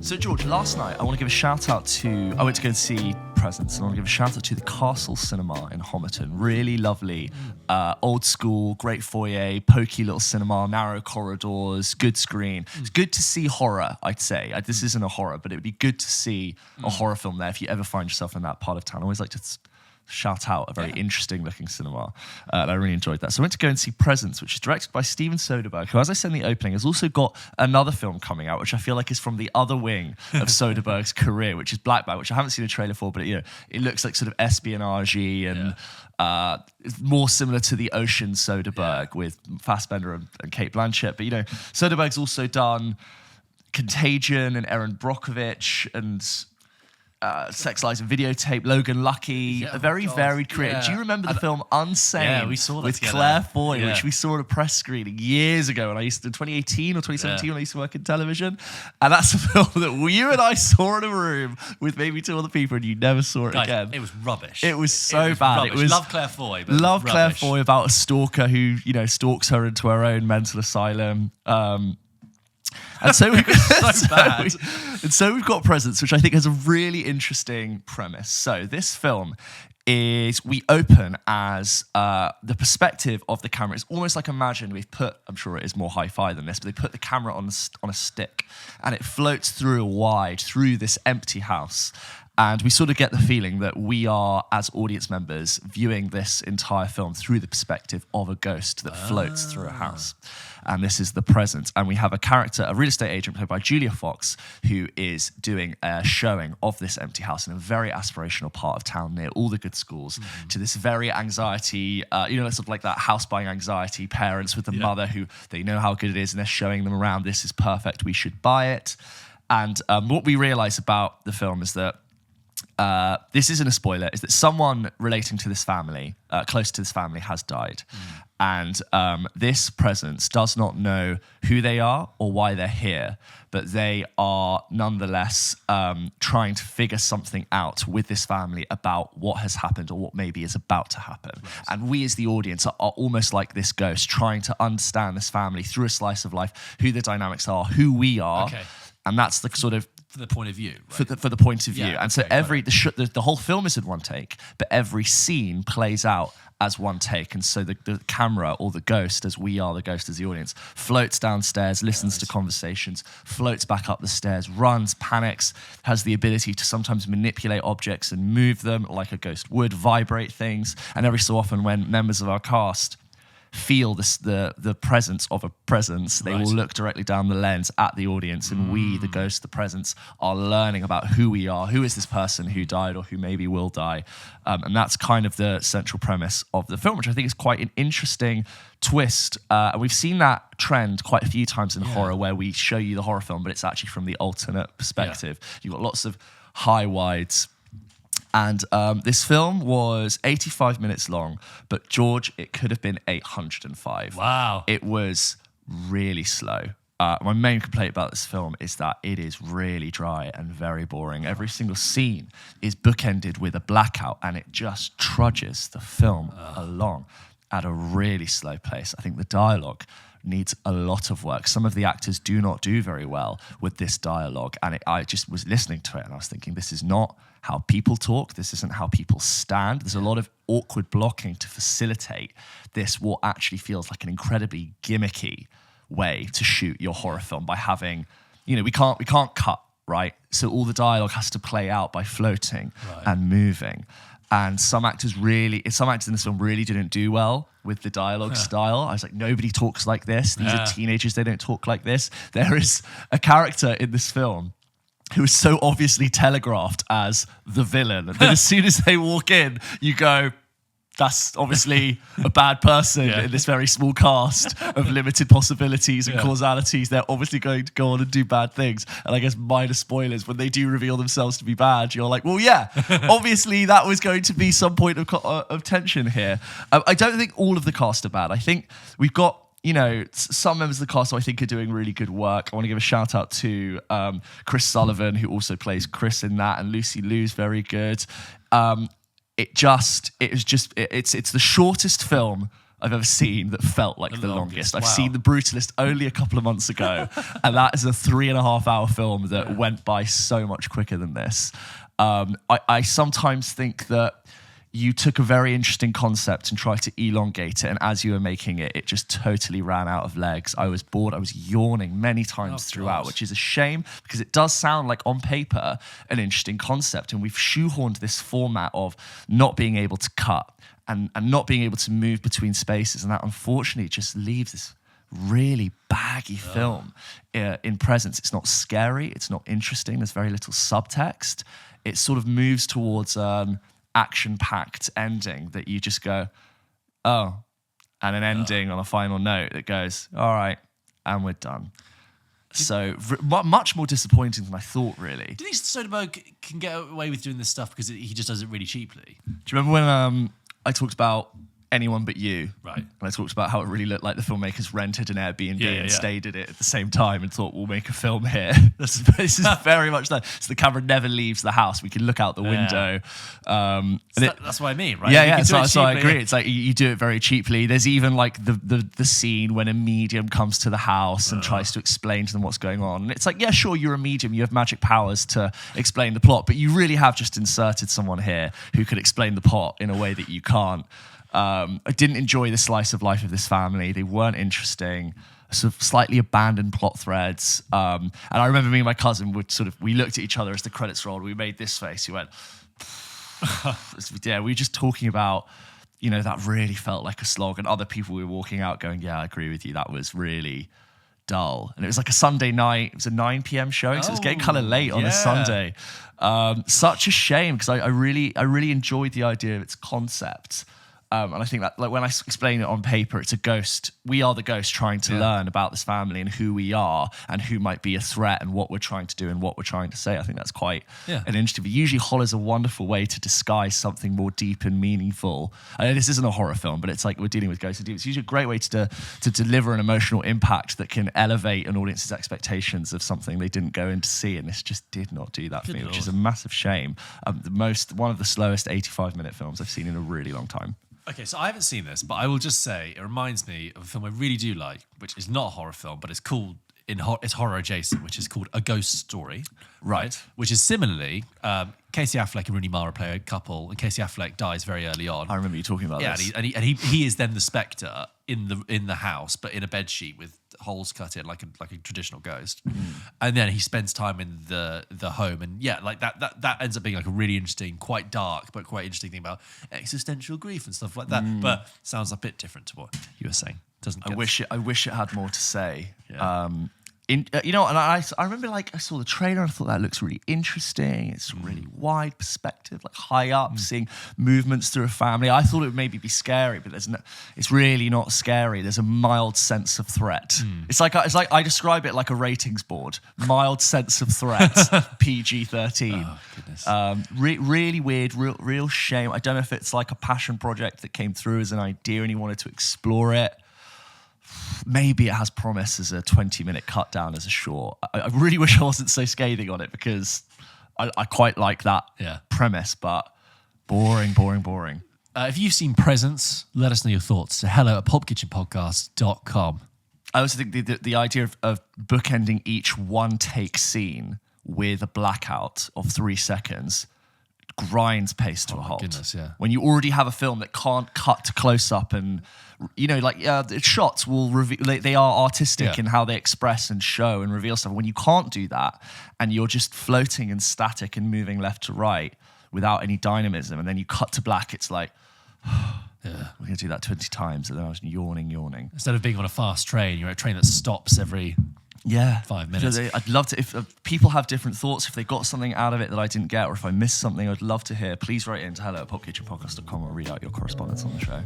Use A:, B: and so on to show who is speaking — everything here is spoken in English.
A: So, George, last night I want to give a shout out to. I went to go and see Presents, and I want to give a shout out to the Castle Cinema in Homerton. Really lovely, old school, great foyer, pokey little cinema, narrow corridors, good screen. It's good to see horror, I'd say. This isn't a horror, but it would be good to see a horror film there if you ever find yourself in that part of town. I always like to shout out a very interesting looking cinema. And I really enjoyed that. So I went to go and see Presents, which is directed by Steven Soderbergh, who, as I said in the opening, has also got another film coming out, which I feel like is from the other wing of Soderbergh's career, which is Black Bag, which I haven't seen a trailer for, but it looks like sort of espionage-y and it's more similar to the Ocean Soderbergh with Fassbender and Cate Blanchett. But, Soderbergh's also done Contagion and Erin Brockovich and Sex, Lies and Videotape, Logan Lucky, a very varied career. Yeah. Do you remember the film Unsane?
B: Yeah, we saw that
A: with
B: together.
A: Claire Foy, which we saw at a press screening years ago when I used to, 2018 or 2017 when I used to work in television. And that's a film that you and I saw in a room with maybe two other people and you never saw it again.
B: It was rubbish.
A: It was so bad.
B: Rubbish.
A: It was
B: Love Claire Foy, but
A: Love Claire
B: rubbish.
A: Foy about a stalker who, stalks her into her own mental asylum. And so we've got Presents, which I think has a really interesting premise. So this film is, we open as the perspective of the camera. It's almost like, imagine we've put, I'm sure it is more hi-fi than this, but they put the camera on a stick and it floats through this empty house. And we sort of get the feeling that we are, as audience members, viewing this entire film through the perspective of a ghost that floats through a house. And this is the Present. And we have a character, a real estate agent played by Julia Fox, who is doing a showing of this empty house in a very aspirational part of town near all the good schools, to this very anxiety, sort of like that house buying anxiety, parents with the mother who, they know how good it is and they're showing them around, this is perfect, we should buy it. And what we realize about the film is that this isn't a spoiler, is that someone relating to this family, close to this family, has died. And this Presence does not know who they are or why they're here, but they are nonetheless trying to figure something out with this family about what has happened or what maybe is about to happen. Right. And we as the audience are almost like this ghost, trying to understand this family through a slice of life, who the dynamics are, who we are. Okay. And that's the sort of
B: for the point of view, right?
A: for the point of view.
B: Yeah,
A: and so the whole film is in one take, but every scene plays out as one take. And so the camera, or the ghost, as we are the ghost as the audience, floats downstairs, listens to conversations, floats back up the stairs, runs, panics, has the ability to sometimes manipulate objects and move them like a ghost would, vibrate things. And every so often when members of our cast feel the presence of a presence, they will look directly down the lens at the audience, and we, the ghost, the presence, are learning about who we are, who is this person who died or who maybe will die. And that's kind of the central premise of the film, which I think is quite an interesting twist. And we've seen that trend quite a few times in horror, where we show you the horror film, but it's actually from the alternate perspective. You've got lots of high wides. And this film was 85 minutes long, but George, it could have been 805.
B: Wow.
A: It was really slow. My main complaint about this film is that it is really dry and very boring. Every single scene is bookended with a blackout, and it just trudges the film along at a really slow pace. I think the dialogue needs a lot of work. Some of the actors do not do very well with this dialogue. And I just was listening to it and I was thinking, this is not how people talk. This isn't how people stand. There's a lot of awkward blocking to facilitate this, what actually feels like an incredibly gimmicky way to shoot your horror film, by having, we can't cut, right? So all the dialogue has to play out by floating and moving. And some actors in this film really didn't do well with the dialogue style. I was like, nobody talks like this. These are teenagers, they don't talk like this. There is a character in this film who is so obviously telegraphed as the villain that as soon as they walk in, you go, that's obviously a bad person in this very small cast of limited possibilities and causalities. They're obviously going to go on and do bad things. And I guess minor spoilers, when they do reveal themselves to be bad, you're like, well, yeah, obviously that was going to be some point of tension here. I don't think all of the cast are bad. I think we've got, some members of the cast who I think are doing really good work. I want to give a shout out to Chris Sullivan, who also plays Chris in that, and Lucy Liu's very good. It's the shortest film I've ever seen that felt like the longest. I've
B: Wow.
A: seen The Brutalist only a couple of months ago, and that is a 3.5 hour film that went by so much quicker than this. I sometimes think that you took a very interesting concept and tried to elongate it, and as you were making it, it just totally ran out of legs. I was bored. I was yawning many times throughout, which is a shame because it does sound like, on paper, an interesting concept, and we've shoehorned this format of not being able to cut and not being able to move between spaces, and that unfortunately just leaves this really baggy film in presence. It's not scary. It's not interesting. There's very little subtext. It sort of moves towards action-packed ending that you just go, oh, and an ending on a final note that goes, all right, and we're done. So much more disappointing than I thought, really.
B: Do you think Soderbergh can get away with doing this stuff because he just does it really cheaply?
A: Do you remember when I talked about Anyone But You?
B: Right.
A: And I talked about how it really looked like the filmmakers rented an Airbnb and stayed at it at the same time and thought, we'll make a film here. This is very much that. So the camera never leaves the house. We can look out the window.
B: That's what I mean, right?
A: Yeah. So I agree. It's like you do it very cheaply. There's even like the scene when a medium comes to the house and tries to explain to them what's going on. And it's like, yeah, sure, you're a medium. You have magic powers to explain the plot, but you really have just inserted someone here who could explain the plot in a way that you can't. I didn't enjoy the slice of life of this family. They weren't interesting. Sort of slightly abandoned plot threads. And I remember me and my cousin we looked at each other as the credits rolled. We made this face. We went, yeah. We were just talking about, that really felt like a slog. And other people were walking out going, yeah, I agree with you. That was really dull. And it was like a Sunday night. It was a 9 p.m. showing, so it was getting kind of late on a Sunday. Such a shame because I really enjoyed the idea of its concept. And I think that, like, when I explain it on paper, it's a ghost. We are the ghost trying to learn about this family and who we are and who might be a threat and what we're trying to do and what we're trying to say. I think that's quite an interesting. But usually horror's a wonderful way to disguise something more deep and meaningful. I know this isn't a horror film, but it's like we're dealing with ghosts and demons. It's usually a great way to deliver an emotional impact that can elevate an audience's expectations of something they didn't go in to see. And this just did not do that for me, which is a massive shame. One of the slowest 85-minute films I've seen in a really long time.
B: Okay, so I haven't seen this, but I will just say it reminds me of a film I really do like, which is not a horror film, but it's called it's horror adjacent, which is called A Ghost Story.
A: Right.
B: Which is similarly, Casey Affleck and Rooney Mara play a couple, and Casey Affleck dies very early on.
A: I remember you talking about this.
B: Yeah, and he is then the spectre in the house, but in a bedsheet with holes cut in like a traditional ghost. And then he spends time in the home, and that ends up being like a really interesting, quite dark but quite interesting thing about existential grief and stuff like that. But sounds a bit different to what you were saying. I
A: wish it had more to say.
B: Yeah.
A: And I remember, like, I saw the trailer and I thought that looks really interesting. It's a really wide perspective, like high up, seeing movements through a family. I thought it would maybe be scary, but it's really not scary. There's a mild sense of threat. It's like I describe it like a ratings board. Mild sense of threat, PG-13.
B: Oh, goodness.
A: Really weird, real shame. I don't know if it's like a passion project that came through as an idea and he wanted to explore it. Maybe it has promise as a 20-minute cut down as a short. I really wish I wasn't so scathing on it because I quite like that premise, but boring.
B: If you've seen Presence, let us know your thoughts. So hello@pulpkitchenpodcast.com.
A: I also think the idea of bookending each one-take scene with a blackout of 3 seconds grinds pace to a halt.
B: Goodness, yeah.
A: When you already have a film that can't cut to close up and, the shots will reveal, they are artistic in how they express and show and reveal stuff. When you can't do that and you're just floating and static and moving left to right without any dynamism, and then you cut to black, it's like, we're going to do that 20 times. And then I was yawning.
B: Instead of being on a fast train, you're at a train that stops every 5 minutes.
A: I'd love to, if people have different thoughts, if they got something out of it that I didn't get, or if I missed something, I'd love to hear. Please write in to hello@pulpkitchenpodcast.com or read out your correspondence on the show.